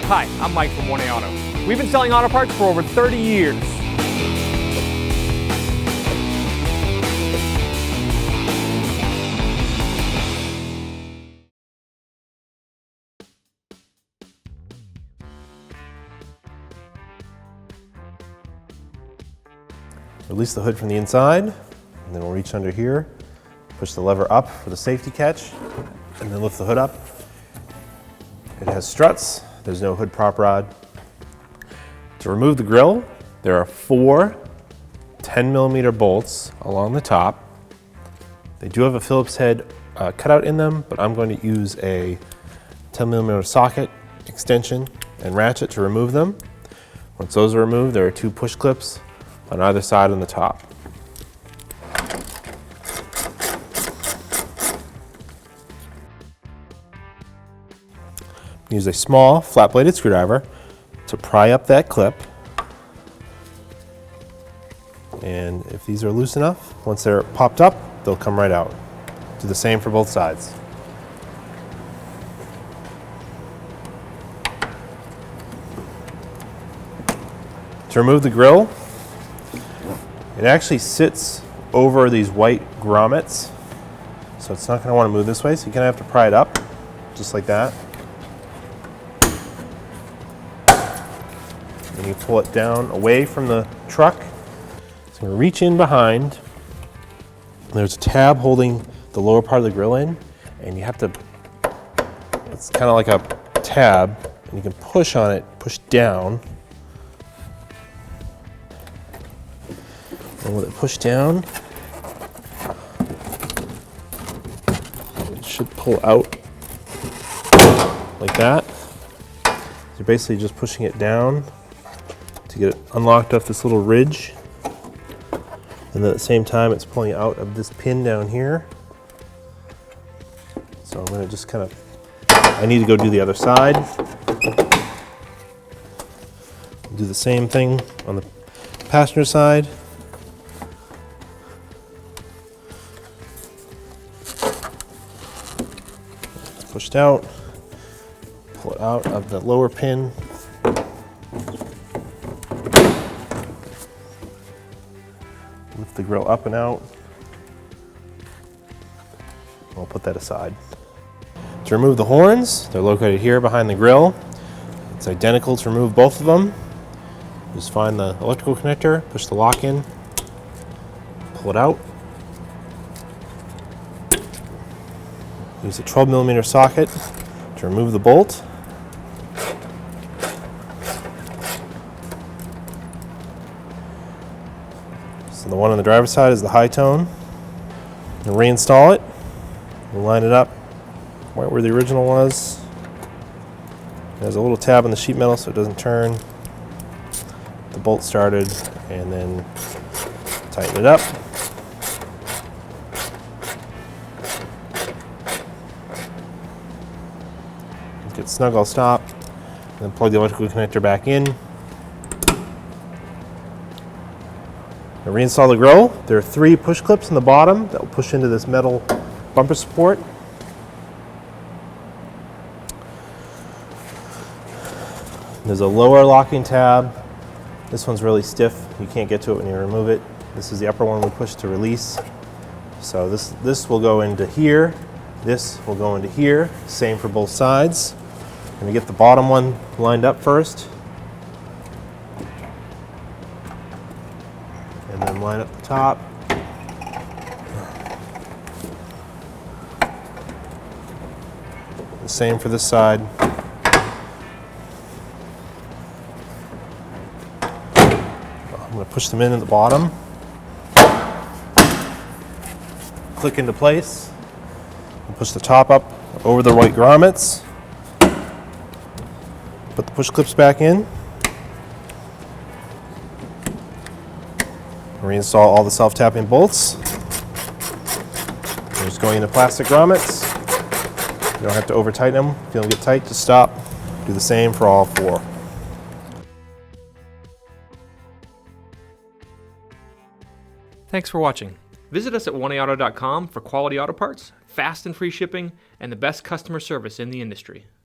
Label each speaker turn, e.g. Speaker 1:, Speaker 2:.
Speaker 1: Hi, I'm Mike from 1A Auto. We've been selling auto parts for over 30 years.
Speaker 2: Release the hood from the inside, and then we'll reach under here, push the lever up for the safety catch, and then lift the hood up. It has struts, there's no hood prop rod. To remove the grill, there are 4 10mm bolts along the top. They do have a Phillips head cutout in them, but I'm going to use a 10mm socket extension and ratchet to remove them. Once those are removed, there are 2 push clips on either side on the top. Use a small flat-bladed screwdriver to pry up that clip. And if these are loose enough, once they're popped up, they'll come right out. Do the same for both sides. To remove the grill, it actually sits over these white grommets, so it's not going to want to move this way, so you're going to have to pry it up, just like that. And you pull it down away from the truck. So we reach in behind. There's a tab holding the lower part of the grill in, and you have to, it's kind of like a tab, and you can push on it, push down. And with it pushed down, it should pull out like that. You're basically just pushing it down to get it unlocked off this little ridge. And then at the same time, it's pulling out of this pin down here. So I'm gonna just kind of, I need to go do the other side. Do the same thing on the passenger side. Pushed out, pull it out of the lower pin. Lift the grill up and out. I'll put that aside. To remove the horns, they're located here behind the grill. It's identical to remove both of them. Just find the electrical connector, push the lock in, pull it out. Use a 12mm socket to remove the bolt. So the one on the driver's side is the high tone. And reinstall it. We'll line it up right where the original was. There's a little tab on the sheet metal so it doesn't turn. The bolt started, and then tighten it up. Get snug, I'll stop, and then plug the electrical connector back in. Now reinstall the grill. There are 3 push clips in the bottom that will push into this metal bumper support. There's a lower locking tab. This one's really stiff. You can't get to it when you remove it. This is the upper one we push to release. So this will go into here. This will go into here. Same for both sides. I'm going to get the bottom one lined up first, and then line up the top. The same for this side. I'm going to push them in at the bottom. Click into place. And push the top up over the white grommets. Put the push clips back in. Reinstall all the self-tapping bolts. They're just going into plastic grommets. You don't have to over tighten them. If you don't get tight, just stop. Do the same for all 4.
Speaker 1: Thanks for watching. Visit us at 1AAuto.com for quality auto parts, fast and free shipping, and the best customer service in the industry.